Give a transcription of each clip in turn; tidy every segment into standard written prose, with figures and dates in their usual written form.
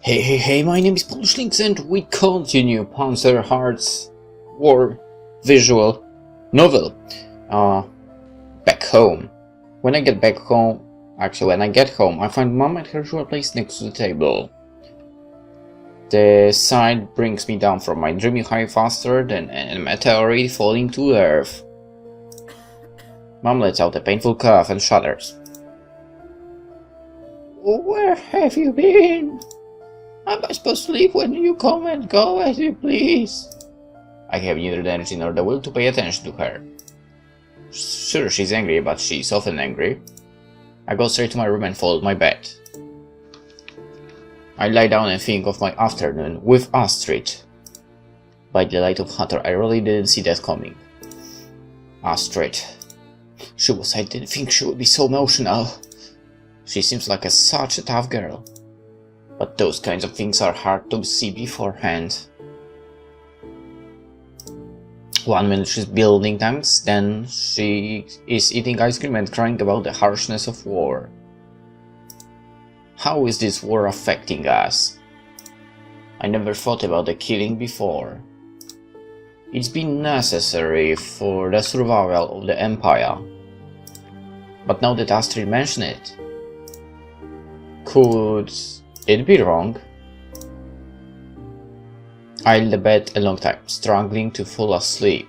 Hey, my name is PolishLynx and we continue Panzer Hearts war visual novel. Back home. When I get home, I find Mom at her usual place next to the table. The sight brings me down from my dreamy high faster than a meteorite falling to Earth. Mom lets out a painful cough and shudders. Where have you been? Am I supposed to leave when you come and go as you please? I have neither the energy nor the will to pay attention to her. Sure, she's angry, but she's often angry. I go straight to my room and fold my bed. I lie down and think of my afternoon with Astrid. By the light of Hunter, I really didn't see that coming. Astrid. I didn't think she would be so emotional. She seems like such a tough girl. But those kinds of things are hard to see beforehand. 1 minute she's building tanks, then she is eating ice cream and crying about the harshness of war. How is this war affecting us? I never thought about the killing before. It's been necessary for the survival of the Empire. But now that Astrid mentioned it, could it be wrong? I lay in bed a long time, struggling to fall asleep.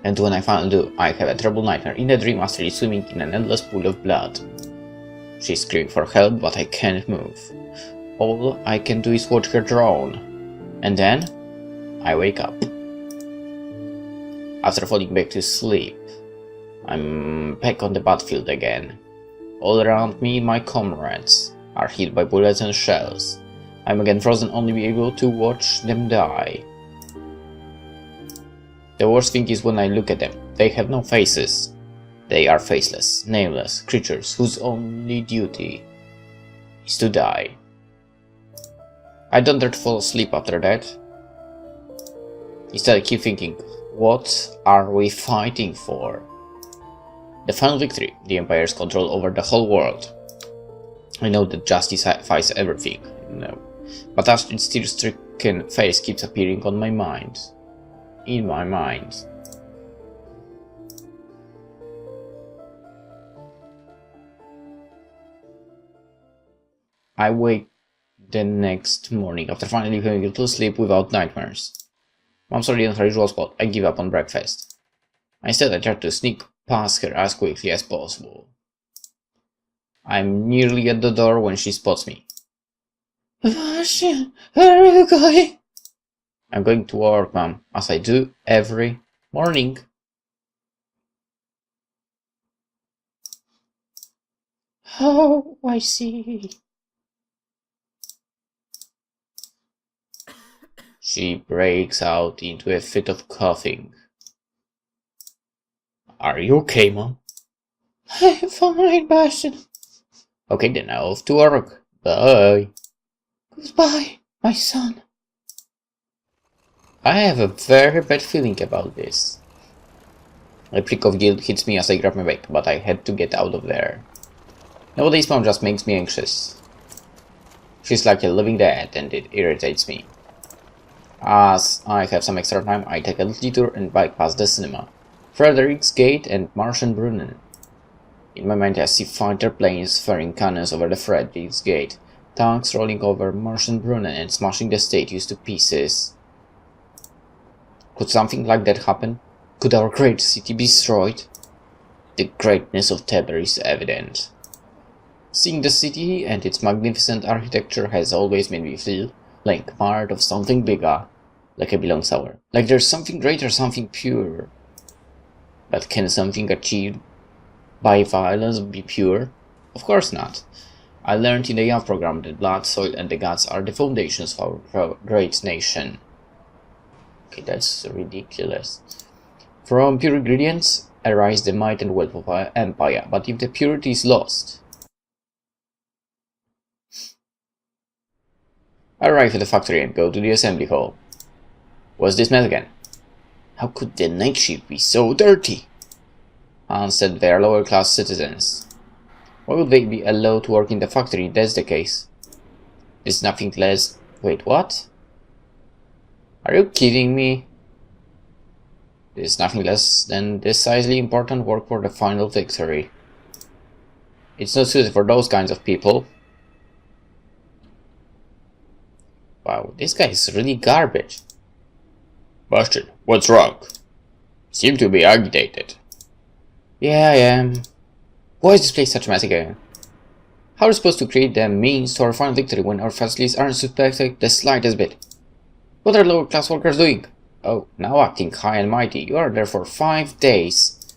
And when I finally do, I have a terrible nightmare. In the dream, Astrid is swimming in an endless pool of blood. She's screaming for help, but I can't move. All I can do is watch her drown. And then, I wake up. After falling back to sleep, I'm back on the battlefield again. All around me, my comrades are hit by bullets and shells. I'm again frozen, only be able to watch them die. The worst thing is when I look at them, they have no faces. They are faceless, nameless creatures whose only duty is to die. I don't dare to fall asleep after that. Instead I keep thinking, what are we fighting for? The final victory, the Empire's control over the whole world. I know that justice fights everything, no. But Astrid's tear-stricken face keeps appearing on my mind. In my mind. I wake the next morning after finally having a little sleep without nightmares. Mom's already on her usual spot. I give up on breakfast. Instead, I try to sneak past her as quickly as possible. I'm nearly at the door when she spots me. Bastian, where are you going? I'm going to work, Mom, as I do every morning. Oh, I see. She breaks out into a fit of coughing. Are you okay, Mom? I'm fine, Bastian. Okay, then I'm off to work. Bye. Goodbye, my son. I have a very bad feeling about this. A prick of guilt hits me as I grab my bag, but I had to get out of there. Nowadays, Mom just makes me anxious. She's like a living dead, and it irritates me. As I have some extra time, I take a little detour and bike past the cinema, Frederick's Gate and Marschenbrunnen. In my mind I see fighter planes firing cannons over the Frederick's Gate, tanks rolling over Marschenbrunnen and smashing the statues to pieces. Could something like that happen? Could our great city be destroyed? The greatness of Tebber is evident. Seeing the city and its magnificent architecture has always made me feel like part of something bigger, like I belong somewhere, like there's something greater, something pure. But can something achieved by violence be pure? Of course not. I learned in the young program that blood, soil and the gods are the foundations for our great nation. Okay, that's ridiculous. From pure ingredients arise the might and wealth of our empire, but if the purity is lost... I arrive at the factory and go to the assembly hall. What's this mess again? How could the night shift be so dirty? Hans said they are lower class citizens. Why would they be allowed to work in the factory if that's the case? There's nothing less... Wait, what? Are you kidding me? There's nothing less than decisively important work for the final victory. It's not suited for those kinds of people. Wow, this guy is really garbage. Bastian, what's wrong? Seem to be agitated. Yeah, I am. Why is this place such a mess again? How are we supposed to create the means to our final victory when our facilities aren't suspected the slightest bit? What are lower class workers doing? Oh, now acting high and mighty. You are there for 5 days.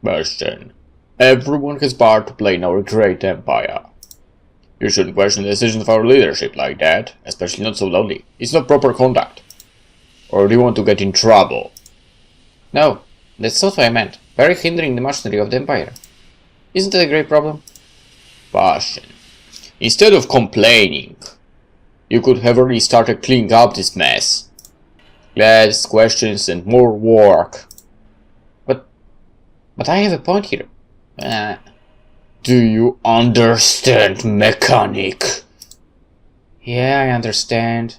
Bastian, everyone has part to play in our great empire. You shouldn't question the decisions of our leadership like that, especially not so loudly. It's not proper conduct. Or do you want to get in trouble? No, that's not what I meant. Very hindering the machinery of the empire. Isn't that a great problem? Bastian, instead of complaining, you could have already started cleaning up this mess. Less questions and more work. But I have a point here. Do you understand, mechanic? Yeah, I understand.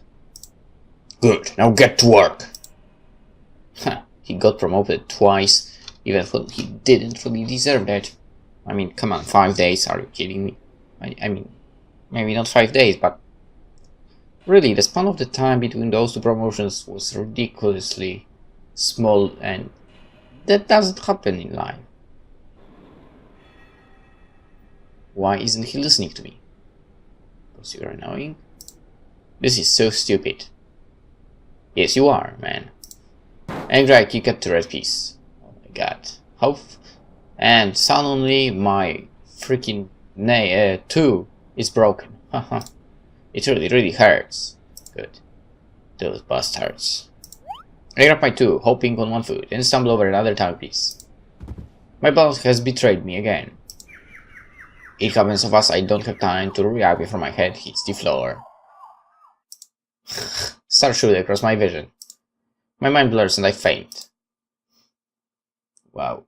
Good, now get to work. He got promoted twice, even though he didn't really deserve that. I mean, come on, 5 days, are you kidding me? I mean, maybe not 5 days, but... Really, the span of the time between those two promotions was ridiculously small, and that doesn't happen in life. Why isn't he listening to me? Because you're annoying? This is so stupid. Yes, you are, man. Angry, I kick up to red piece. Oh my god. And suddenly my freaking 2 is broken. Haha. It really hurts. Good. Those bastards. I grab my 2, hopping on one foot, and stumble over another timepiece. My balance has betrayed me again. It happens so fast I don't have time to react before my head hits the floor. Start shooting across my vision. My mind blurs and I faint. Wow.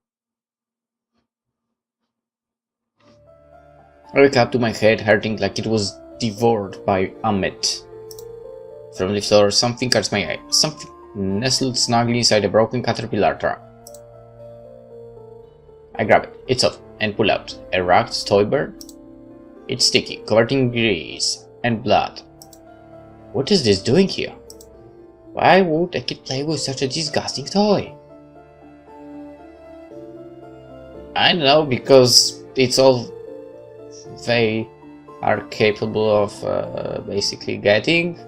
I wake up to my head hurting like it was devoured by a mitt. From the floor, something catches my eye. Something nestled snugly inside a broken caterpillar trap. I grab it. It's off and pull out a ragged toy bird. It's sticky, covered in grease and blood. What is this doing here? Why would a kid play with such a disgusting toy? I don't know, because it's all they are capable of basically getting.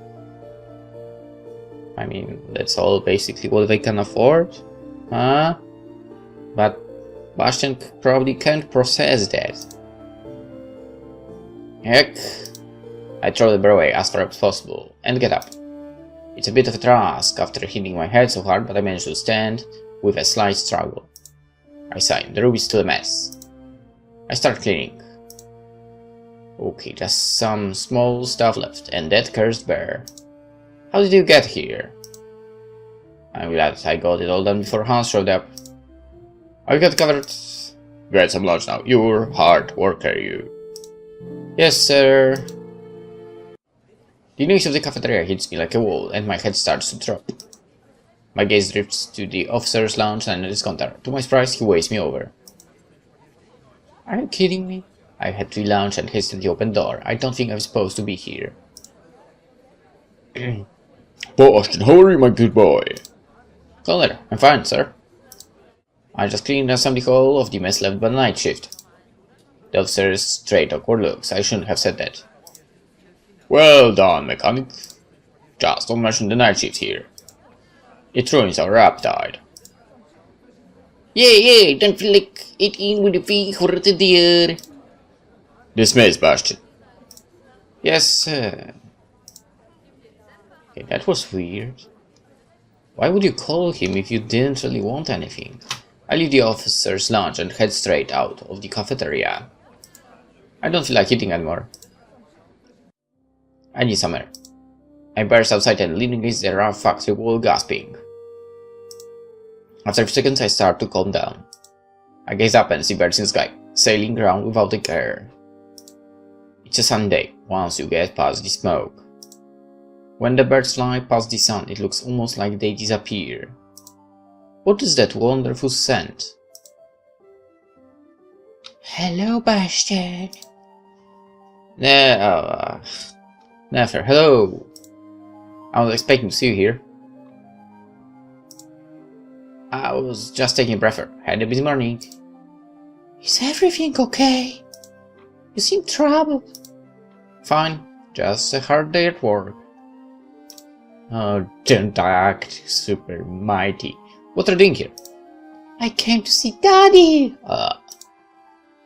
I mean, that's all basically what they can afford. Huh? But Bastian probably can't process that. Heck. I throw the bird away as far as possible and get up. It's a bit of a task after hitting my head so hard, but I managed to stand with a slight struggle. I sigh, the room is still a mess. I start cleaning. Okay, just some small stuff left, and that cursed bear. How did you get here? I'm glad I got it all done before Hans showed up. I got covered. Get some lunch now. You're hard worker, you. Yes, sir. The noise of the cafeteria hits me like a wall, and my head starts to drop. My gaze drifts to the officer's lounge and his counter. To my surprise, he waves me over. Are you kidding me? I head to the lounge and hastily open the door. I don't think I'm supposed to be here. Bastian, how are you, my good boy? Colonel, I'm fine, sir. I just cleaned the assembly hall of the mess left by the night shift. The officer's straight awkward looks. I shouldn't have said that. Well done, mechanic. Just don't mention the night shift here. It ruins our appetite. Yeah, don't feel like it in with the feet for the deer. Dismissed, Bastian. Yes, sir. Okay, that was weird. Why would you call him if you didn't really want anything? I leave the officer's lounge and head straight out of the cafeteria. I don't feel like eating anymore. I need some air. I burst outside and lean against the rough factory wall, gasping. After a few seconds, I start to calm down. I gaze up and see birds in the sky, sailing around without a care. It's a sunny day, once you get past the smoke. When the birds fly past the sun, it looks almost like they disappear. What is that wonderful scent? Hello, Bastian. Never. Hello. I was expecting to see you here. I was just taking a breath. Had a busy morning. Is everything okay? You seem troubled. Fine. Just a hard day at work. Oh, don't act super mighty. What are you doing here? I came to see Daddy.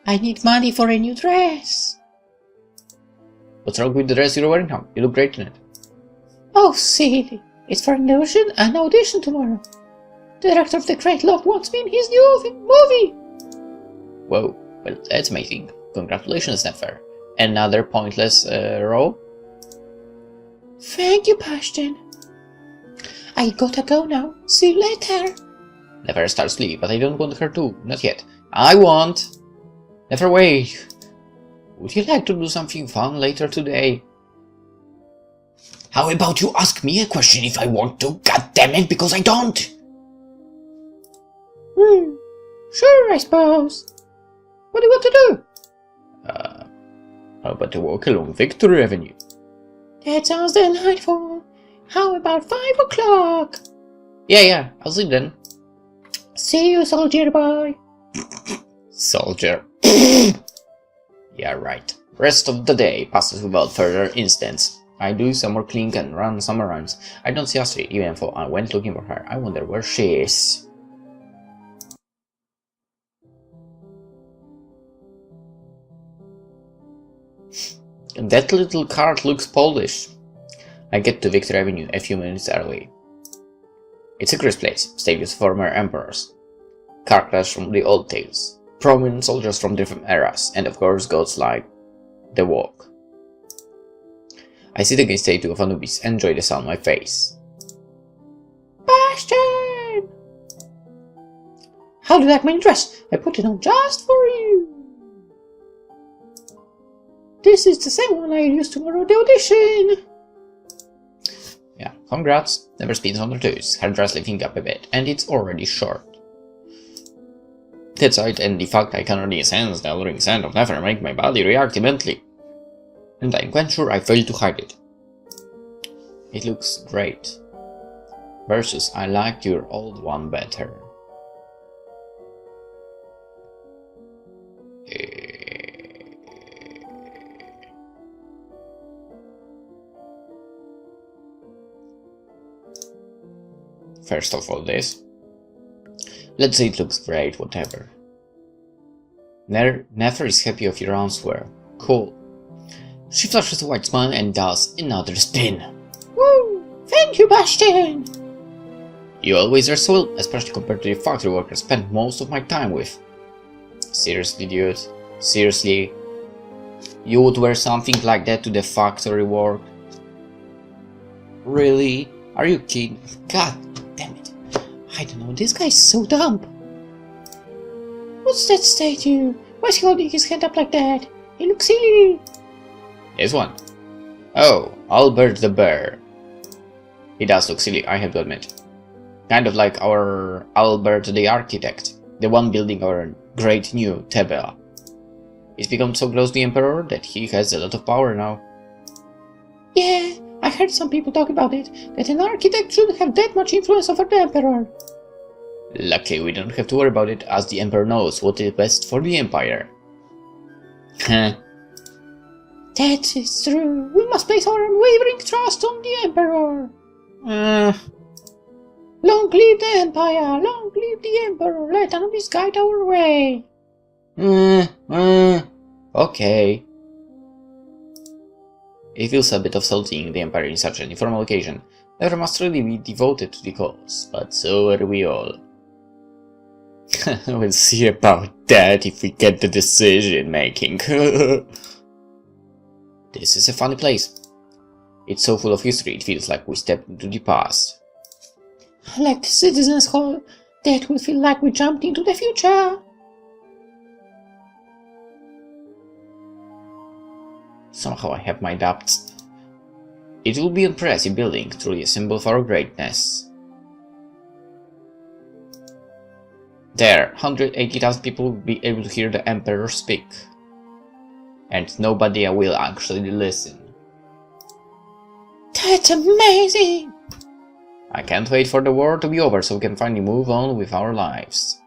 I need money for a new dress. What's wrong with the dress you're wearing now? You look great in it. Oh, silly. It's for an audition tomorrow. The director of the Great Lock wants me in his new movie. Whoa, well, that's amazing. Congratulations, Nefer. Another pointless role? Thank you, Bastian. I gotta go now. See you later. Never starts sleep, but I don't want her to. Not yet. I want. Never wait. Would you like to do something fun later today? How about you ask me a question if I want to? God damn it, because I don't. Sure, I suppose. What do you want to do? How about to walk along Victory Avenue? That sounds delightful. How about 5 o'clock? Yeah, I'll see you then. See you, soldier boy. Soldier. Yeah, right. Rest of the day passes without further incidents. I do some more cleaning and run some errands. I don't see Astrid, even though I went looking for her. I wonder where she is. That little cart looks Polish. I get to Victory Avenue a few minutes early. It's a crisp place, stages of former emperors, car crash from the old tales, prominent soldiers from different eras, and of course gods like the Walk. I sit against a statue of Anubis and enjoy the sun on my face. Bastian! How do you like my dress? I put it on just for you. This is the same one I use tomorrow at the audition. Yeah, congrats. Never spins on her toes, her dress lifting up a bit, and it's already short. That's right, and the fact I can already sense the alluring scent of Nefer make my body react immensely. And I'm quite sure I failed to hide it. It looks great. Versus, I liked your old one better. First of all this. Let's say it looks great, whatever. Nefer is happy of your answer. Cool. She flashes a white smile and does another spin. Woo! Thank you, Bastian! You always are so well, especially compared to the factory workers I spend most of my time with. Seriously, dude? Seriously? You would wear something like that to the factory work? Really? Are you kidding? God damn it. I don't know, this guy's so dumb. What's that statue? Why is he holding his hand up like that? He looks silly. This one. Oh, Albert the Bear. He does look silly, I have to admit. Kind of like our Albert the Architect, the one building our great new Tebea. He's become so close to the Emperor that he has a lot of power now. Yeah, I heard some people talk about it, that an architect shouldn't have that much influence over the Emperor. Luckily, we don't have to worry about it, as the Emperor knows what is best for the Empire. Heh. That is true. We must place our unwavering trust on the Emperor. Long live the Empire! Long live the Emperor! Let Anubis guide our way! Okay. It feels a bit of salting the Empire in such an informal occasion. Never must really be devoted to the cause, but so are we all. We'll see about that if we get the decision making. This is a funny place. It's so full of history, it feels like we stepped into the past. Like the Citizens Hall, that will feel like we jumped into the future. Somehow I have my doubts. It will be an impressive building, truly a symbol of our greatness. There, 180,000 people will be able to hear the Emperor speak. And nobody will actually listen. That's amazing! I can't wait for the war to be over so we can finally move on with our lives.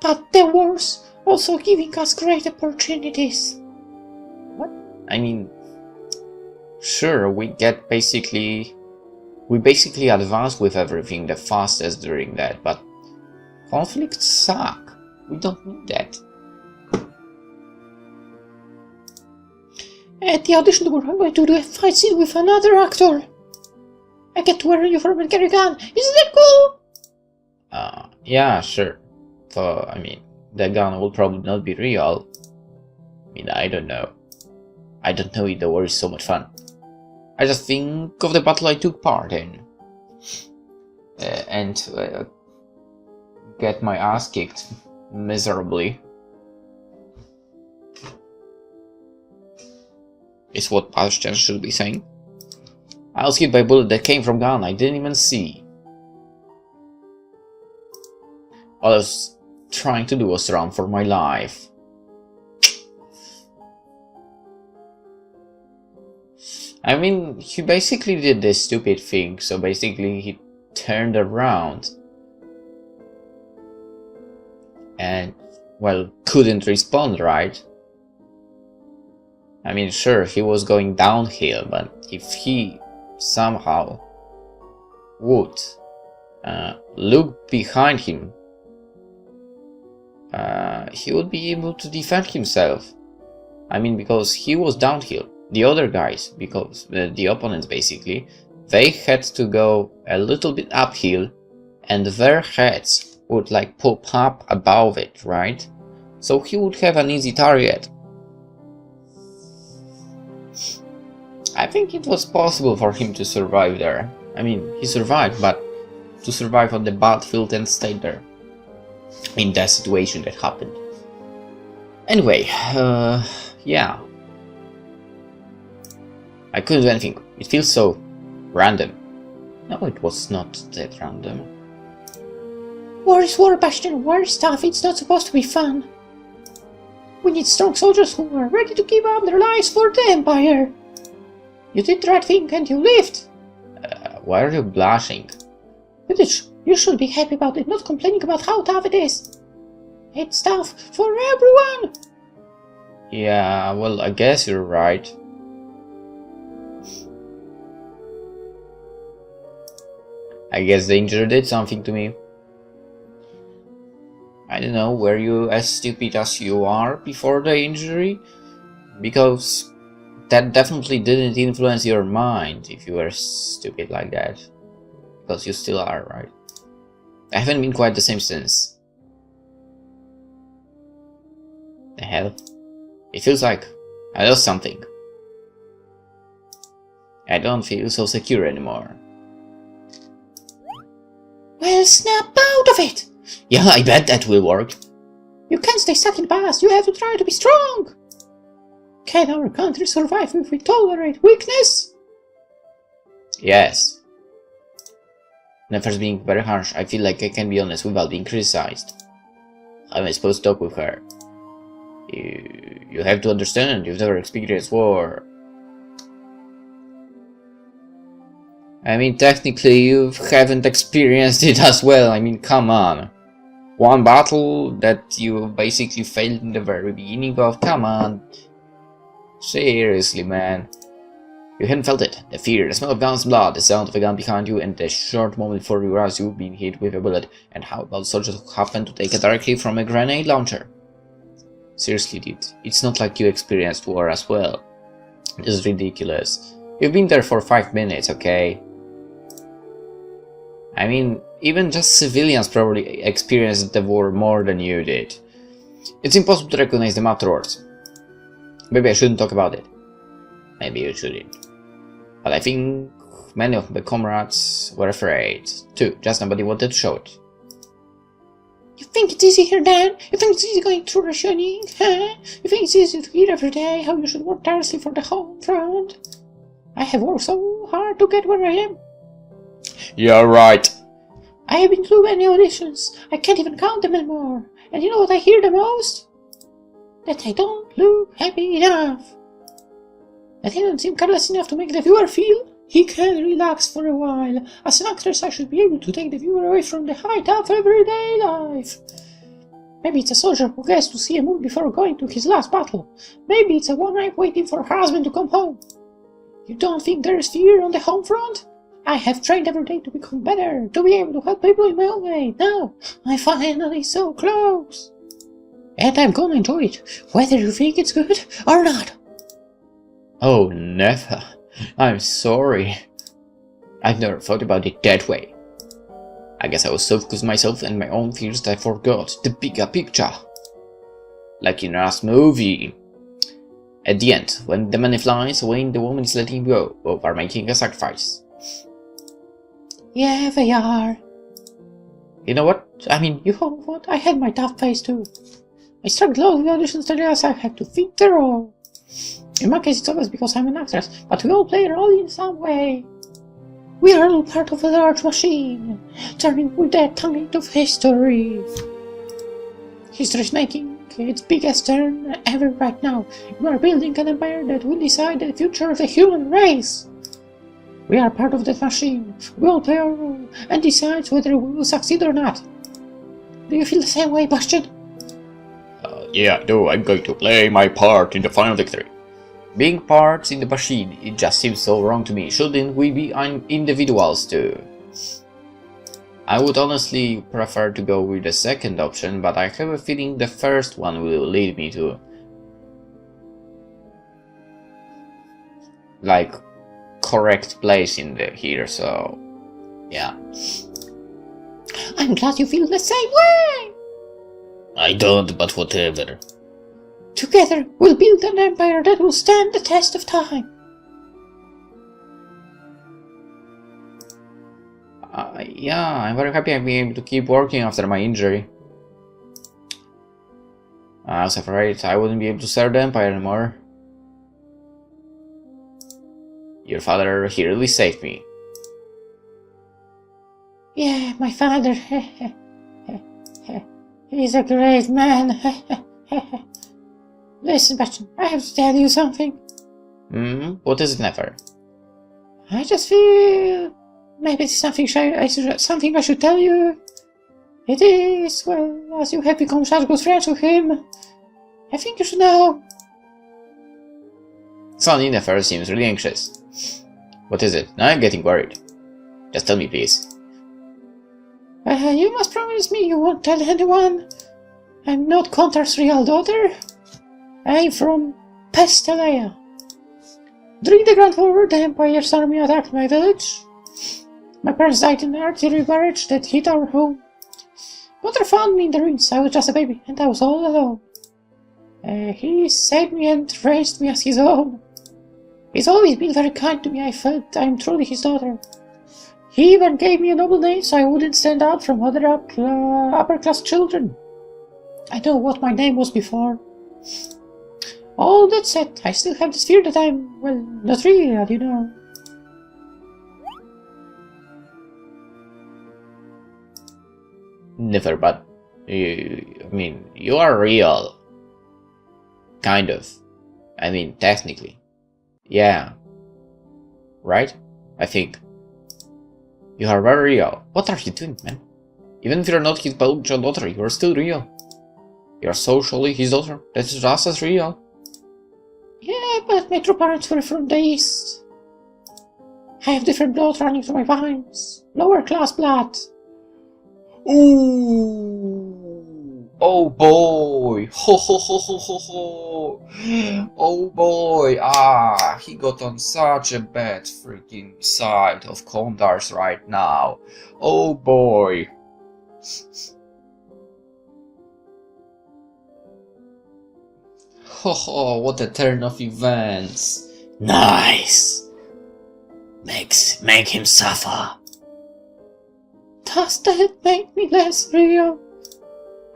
But the war's also giving us great opportunities. What? I mean, sure, we basically advance with everything the fastest during that, but conflicts suck. We don't need that. At the audition tour, I'm going to do a fight scene with another actor. I get to wear a uniform and carry a gun. Isn't that cool? Yeah, sure. So, I mean, the gun will probably not be real. I mean, I don't know. I don't know if the war is so much fun. I just think of the battle I took part in. And get my ass kicked miserably. Is what Bastian should be saying. I was hit by a bullet that came from gun I didn't even see. All I was trying to do was run for my life. I mean, he basically did this stupid thing, so basically he turned around and, well, couldn't respond, right? I mean, sure, he was going downhill, but if he somehow would look behind him, he would be able to defend himself. I mean, because he was downhill. The other guys, because the opponents basically, they had to go a little bit uphill and their heads would like pop up above it, right? So he would have an easy target. I think it was possible for him to survive there. I mean, he survived, but to survive on the battlefield and stay there in that situation that happened. Anyway, yeah. I couldn't do anything. It feels so random. No, it was not that random. War is war, Bastian. War is tough. It's not supposed to be fun. We need strong soldiers who are ready to give up their lives for the Empire. You did the right thing and you lived. Why are you blushing? You should be happy about it, not complaining about how tough it is. It's tough for everyone. Yeah, well, I guess you're right. I guess the injury did something to me. I don't know, were you as stupid as you are before the injury? Because that definitely didn't influence your mind if you were stupid like that. Because you still are, right? I haven't been quite the same since. The hell? It feels like I lost something. I don't feel so secure anymore. Well, snap out of it! Yeah, I bet that will work. You can't stay stuck in the past, you have to try to be strong! Can our country survive if we tolerate weakness? Yes. Nefer's being very harsh. I feel like I can be honest without being criticized. How am I supposed to talk with her? You have to understand, you've never experienced war. I mean, technically, you haven't experienced it as well. I mean, come on. One battle that you basically failed in the very beginning of, come on. Seriously, man. You hadn't felt it. The fear, the smell of guns, blood, the sound of a gun behind you, and the short moment before you realize you've been hit with a bullet. And how about soldiers who happen to take it directly from a grenade launcher? Seriously, dude. It's not like you experienced war as well. This is ridiculous. You've been there for 5 minutes, okay? I mean, even just civilians probably experienced the war more than you did. It's impossible to recognize them afterwards. Maybe I shouldn't talk about it. Maybe you shouldn't. But I think many of my comrades were afraid too, just nobody wanted to show it. You think it's easy here, Dan? You think it's easy going through rationing? Huh? You think it's easy to hear every day how you should work tirelessly for the home front? I have worked so hard to get where I am. Yeah, right. I have been through many auditions. I can't even count them anymore. And you know what I hear the most? That I don't look happy enough. That I don't seem careless enough to make the viewer feel he can relax for a while. As an actress, I should be able to take the viewer away from the height of everyday life. Maybe it's a soldier who gets to see a moon before going to his last battle. Maybe it's a one-night waiting for her husband to come home. You don't think there is fear on the home front? I have trained every day to become better, to be able to help people in my own way. Now, I'm finally so close. And I'm gonna enjoy it, whether you think it's good or not. Oh, never. I'm sorry. I've never thought about it that way. I guess I was so focused on myself and my own fears that I forgot the bigger picture. Like in last movie. At the end, when the man flies away and the woman is letting him go, both are making a sacrifice. Yeah, they are. You know what? You know what? I had my tough phase too. I struggled a lot with auditions to realize I had to fit the role. In my case, it's always because I'm an actress, but we all play a role in some way. We are all part of a large machine, turning with that tongue into history. History is making its biggest turn ever right now. We are building an empire that will decide the future of the human race. We are part of that machine. We all play our role and decides whether we will succeed or not. Do you feel the same way, Bastian? Yeah, I do. I'm going to play my part in the final victory. Being parts in the machine, it just seems so wrong to me. Shouldn't we be individuals too? I would honestly prefer to go with the second option, but I have a feeling the first one will lead me to correct place in here, so yeah. I'm glad you feel the same way! I don't, but whatever. Together, we'll build an empire that will stand the test of time. Yeah, I'm very happy I'm being able to keep working after my injury. I was afraid I wouldn't be able to serve the empire anymore. Your father, he really saved me. Yeah, my father. He's a great man. Listen, Bastian, I have to tell you something. What is it, Nefer? I just feel maybe it's something I should tell you. It is, well, as you have become such good friends with him, I think you should know. Sonny Nefer seems really anxious. What is it? Now I'm getting worried. Just tell me, please. You must promise me you won't tell anyone. I'm not Contar's real daughter. I'm from Pestalea. During the Grand War, the Empire's army attacked my village. My parents died in an artillery barrage that hit our home. Mother found me in the ruins. I was just a baby, and I was all alone. He saved me and raised me as his own. He's always been very kind to me. I felt I'm truly his daughter. He even gave me a noble name so I wouldn't stand out from other upper-class children. I know what my name was before. All that said, I still have this fear that I'm, well, not real, you know. Never, but you are real. Kind of. Technically. Yeah. Right? I think. You are very real. What are you doing, man? Even if you're not his biological daughter, you are still real. You are socially his daughter. That's just as real. Yeah, but my true parents were from the East. I have different blood running through my veins. Lower class blood. Ooh! Oh boy! Ho ho ho ho ho ho! Oh boy! He got on such a bad freaking side of Kondars right now. Oh boy! Ho ho! What a turn of events! Nice! Make him suffer. Does that make me less real?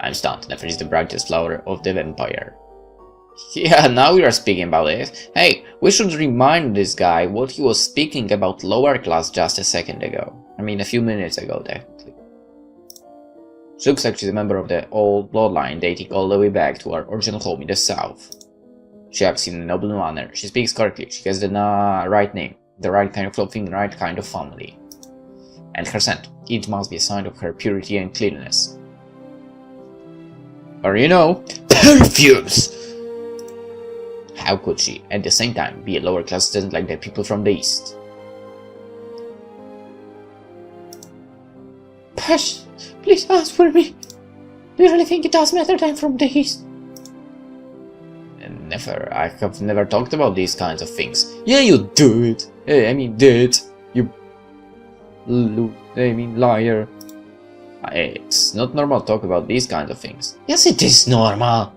I'm stunned. Nefer is the brightest flower of the empire. Yeah, now we are speaking about it. Hey, we should remind this guy what he was speaking about lower class just a second ago. I mean, a few minutes ago, technically. She looks like she's a member of the old bloodline dating all the way back to our original home in the south. She acts in a noble manner. She speaks correctly. She has the right name, the right kind of clothing, the right kind of family. And her scent. It must be a sign of her purity and cleanliness. Or, you know, perfumes! How could she, at the same time, be a lower class student like the people from the east? Hush! Please ask for me. Do you really think it does matter that I'm from the east? Never. I have never talked about these kinds of things. Yeah, you do it. I mean, did. You... liar. It's not normal to talk about these kinds of things. Yes, it is normal.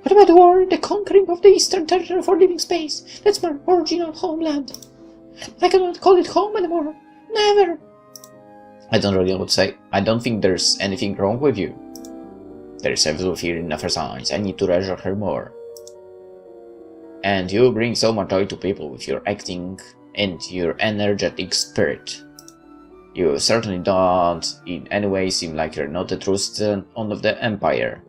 What about the war, the conquering of the eastern territory for living space? That's my original homeland. I cannot call it home anymore. Never. I don't really know what to say. I don't think there's anything wrong with you. There is a little fear in her signs. I need to treasure her more. And you bring so much joy to people with your acting and your energetic spirit. You certainly don't in any way seem like you're not a true citizen of the Empire.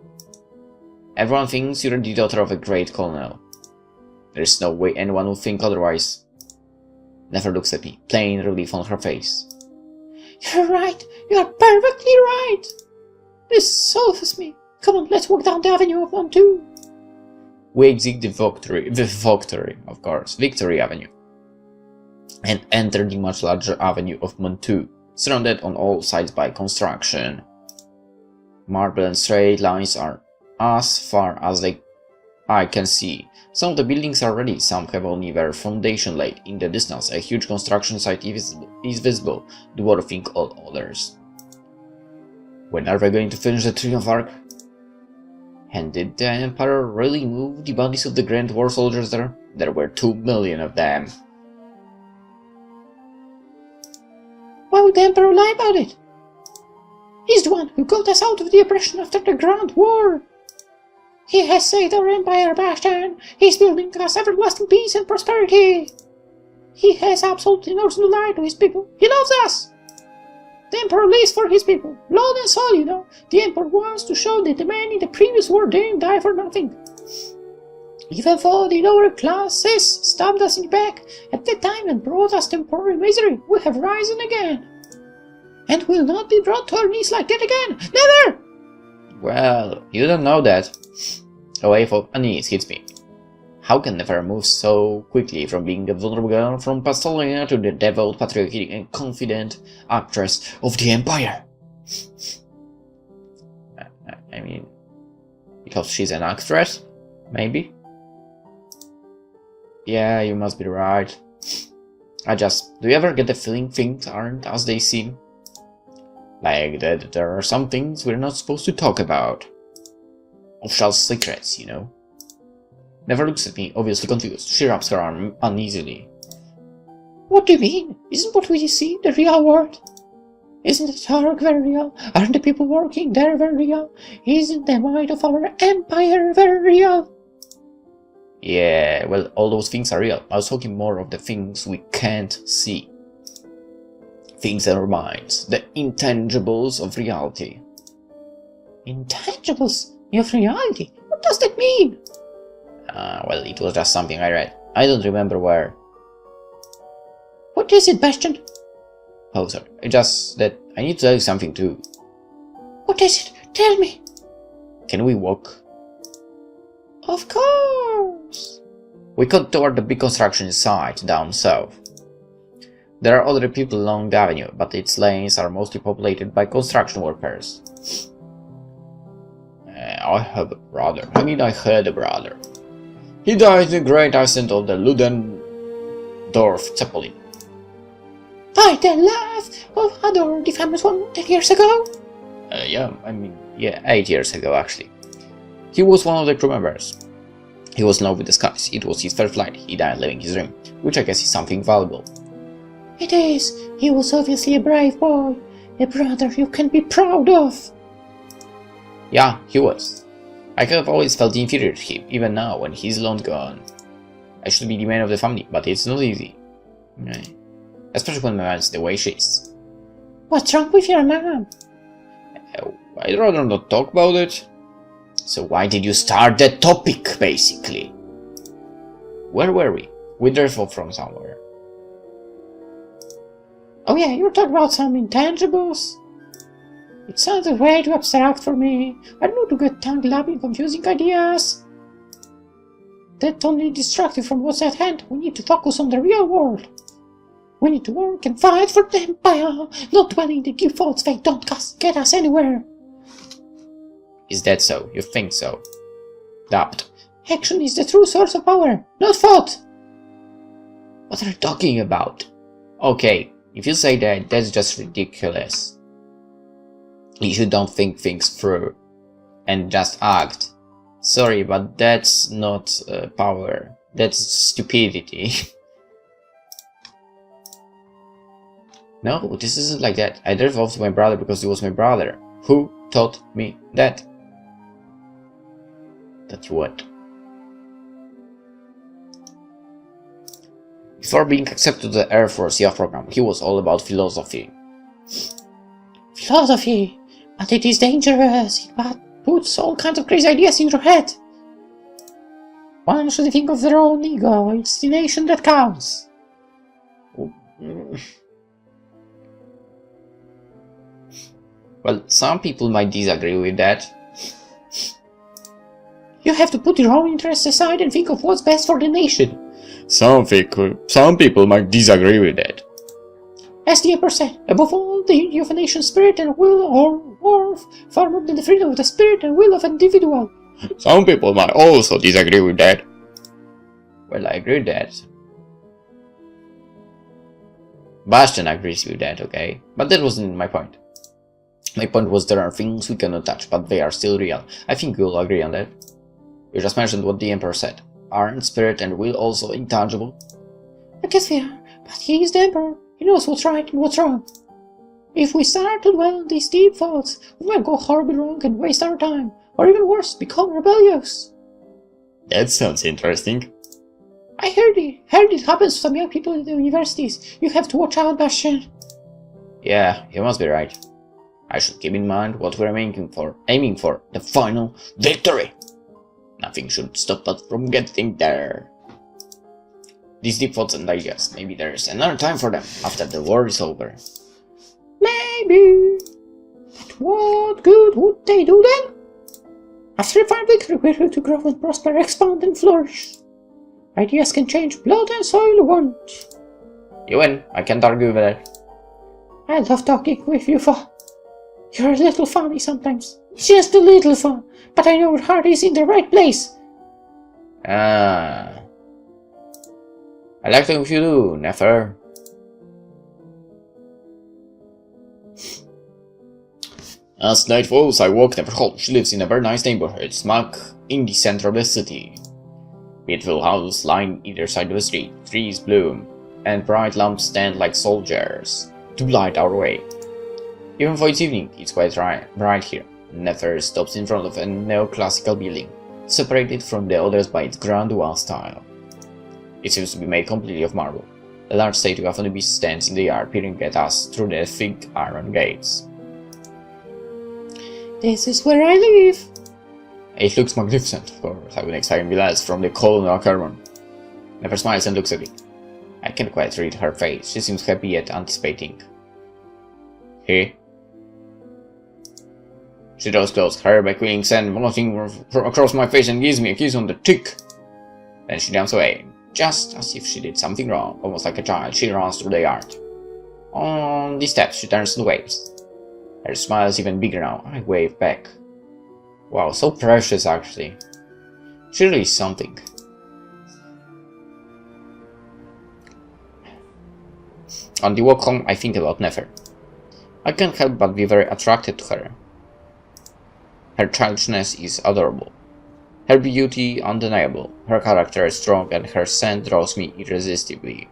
Everyone thinks you're the daughter of a great colonel. There's no way anyone would think otherwise. Never looks at me, plain relief on her face. You're right, you're perfectly right. This soothes me. Come on, let's walk down the avenue of 1-2. We exit the Victory, of course, Victory Avenue, and enter the much larger avenue of Montu, surrounded on all sides by construction. Marble and straight lines are as far as the eye can see. Some of the buildings are ready, some have only their foundation laid. In the distance, a huge construction site is visible, dwarfing all others. When are they going to finish the Triumph Arc? And did the Emperor really move the bodies of the Grand War soldiers there? There were 2 million of them. Why would the Emperor lie about it? He's the one who got us out of the oppression after the Grand War. He has saved our empire, Bastian. He's building us everlasting peace and prosperity. He has absolutely no lie to his people. He loves us. The Emperor lives for his people, blood and soul, you know. The Emperor wants to show that the men in the previous war didn't die for nothing. Even though the lower classes stabbed us in the back at the time and brought us temporary misery, we have risen again. And will not be brought to our knees like that again. Never! Well, you don't know that. A wave of unease hits me. How can Nefer move so quickly from being a vulnerable girl from Pastolia to the devout, patriotic and confident actress of the Empire? I mean, because she's an actress? Maybe? Yeah, you must be right. Do you ever get the feeling things aren't as they seem? Like that there are some things we're not supposed to talk about. Official secrets, you know? Never looks at me, obviously confused. She wraps her arm uneasily. What do you mean? Isn't what we see the real world? Isn't the Targ very real? Aren't the people working there very real? Isn't the might of our empire very real? Yeah, well, all those things are real. I was talking more of the things we can't see. Things in our minds. The intangibles of reality. Intangibles of reality? What does that mean? Well, it was just something I read. I don't remember where. What is it, Bastian? Oh, sorry. Just that I need to tell you something too. What is it? Tell me. Can we walk? Of course. We cut toward the big construction site down south. There are other people along the avenue, but its lanes are mostly populated by construction workers. I have a brother. I had a brother. He died in the great accident of the Ludendorff Zeppelin. By the laugh of Ador, the famous one, 10 years ago? Yeah, 8 years ago, actually. He was one of the crew members. He was in love with the skies. It was his first flight. He died living his dream, which I guess is something valuable. It is. He was obviously a brave boy. A brother you can be proud of. Yeah, he was. I have always felt inferior to him, even now when he's long gone. I should be the man of the family, but it's not easy. Especially when my mom's the way she is. What's wrong with your mom? I'd rather not talk about it. So why did you start that topic, basically? Where were we? We drove off from somewhere. Oh yeah, you were talking about some intangibles? It sounded way too abstract for me. I don't know to get tangled up in confusing ideas. That's only distracting from what's at hand. We need to focus on the real world. We need to work and fight for the Empire, not dwelling the defaults they don't get us anywhere. Is that so? You think so? Doubt. Action is the true source of power, not thought. What are you talking about? Okay, if you say that, that's just ridiculous. You don't think things through and just act. Sorry, but that's not power. That's stupidity. No, this isn't like that. I drove off to my brother because he was my brother. Who taught me that? That's what? Before being accepted to the Air Force YA program, he was all about philosophy. Philosophy? But it is dangerous. It puts all kinds of crazy ideas in your head. One should think of their own ego. It's the nation that counts. Well, some people might disagree with that. You have to put your own interests aside and think of what's best for the nation. Some people might disagree with that. As the Emperor said, above all, the unity of a nation's spirit and will are worth far more than the freedom of the spirit and will of an individual. Some people might also disagree with that. Well, I agree with that. Bastian agrees with that, okay? But that wasn't my point. My point was there are things we cannot touch, but they are still real. I think we'll agree on that. You just mentioned what the Emperor said. Aren't spirit and will also intangible? I guess we are, but he is the Emperor. He knows what's right and what's wrong. If we start to dwell on these deep thoughts, we might go horribly wrong and waste our time. Or even worse, become rebellious. That sounds interesting. I heard it happens to some young people in the universities. You have to watch out, Bastian. Yeah, you must be right. I should keep in mind what we're aiming for, the final victory. Nothing should stop us from getting there. These deep thoughts and ideas, maybe there's another time for them after the war is over. Maybe. But what good would they do then? After a final victory, we're here to grow and prosper, expand and flourish. Ideas can change, blood and soil won't. You win, I can't argue with that. I love talking with you, Fa. You're a little funny sometimes. Just a little fun, but I know your heart is in the right place. I like talking with you too, Nefer. As night falls, I walk Nefer home. She lives in a very nice neighborhood, smack in the center of the city. Beautiful houses line either side of the street, trees bloom, and bright lamps stand like soldiers to light our way. Even though it's evening, it's quite bright here. Nefer stops in front of a neoclassical building, separated from the others by its grand wall style. It seems to be made completely of marble. A large statue of an beast stands in the yard, peering at us through the thick iron gates. This is where I live. It looks magnificent, of course. I would expect less from the colonial Kerman. Nefer smiles and looks at me. I can't quite read her face. She seems happy yet anticipating. He? She draws close, her back wings and floating across my face and gives me a kiss on the cheek. Then she jumps away, just as if she did something wrong, almost like a child. She runs through the yard. On the steps, she turns and waves. Her smile is even bigger now. I wave back. Wow, so precious actually. She really is something. On the walk home, I think about Nefer. I can't help but be very attracted to her. Her childishness is adorable. Her beauty undeniable. Her character is strong and her scent draws me irresistibly.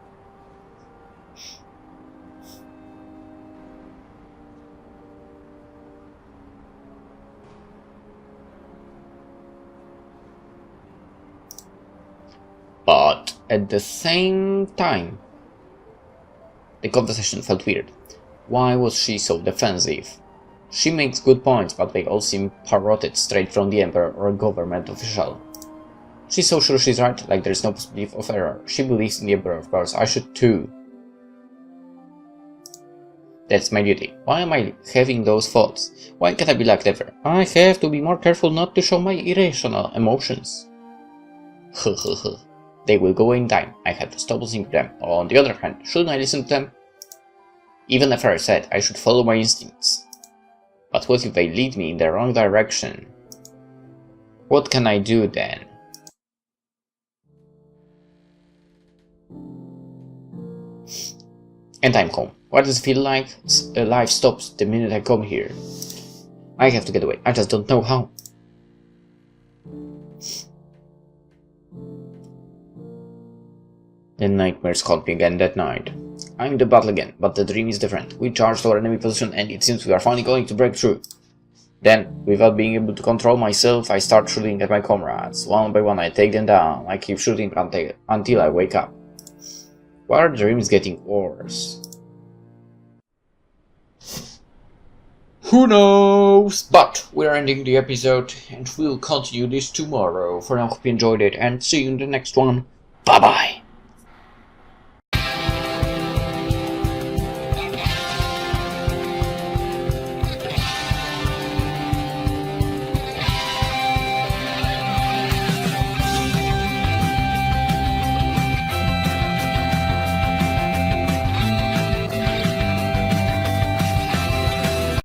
at the same time, the conversation felt weird. Why was she so defensive? She makes good points, but they all seem parroted straight from the Emperor or a government official. She's so sure she's right, like there's no possibility of error. She believes in the Emperor, of course. I should too. That's my duty. Why am I having those thoughts? Why can't I be like Never? I have to be more careful not to show my irrational emotions. They will go in time. I have to stop listening to them. On the other hand, shouldn't I listen to them? Even after I said I should follow my instincts. But what if they lead me in the wrong direction? What can I do then? And I'm home. What does it feel like? Life stops the minute I come here. I have to get away. I just don't know how. The nightmares caught me again that night. I'm in the battle again, but the dream is different. We charged our enemy position and it seems we are finally going to break through. Then, without being able to control myself, I start shooting at my comrades. One by one I take them down. I keep shooting until I wake up. Why are the dreams getting worse? Who knows? But we're ending the episode and we'll continue this tomorrow. For now, hope you enjoyed it and see you in the next one. Bye bye!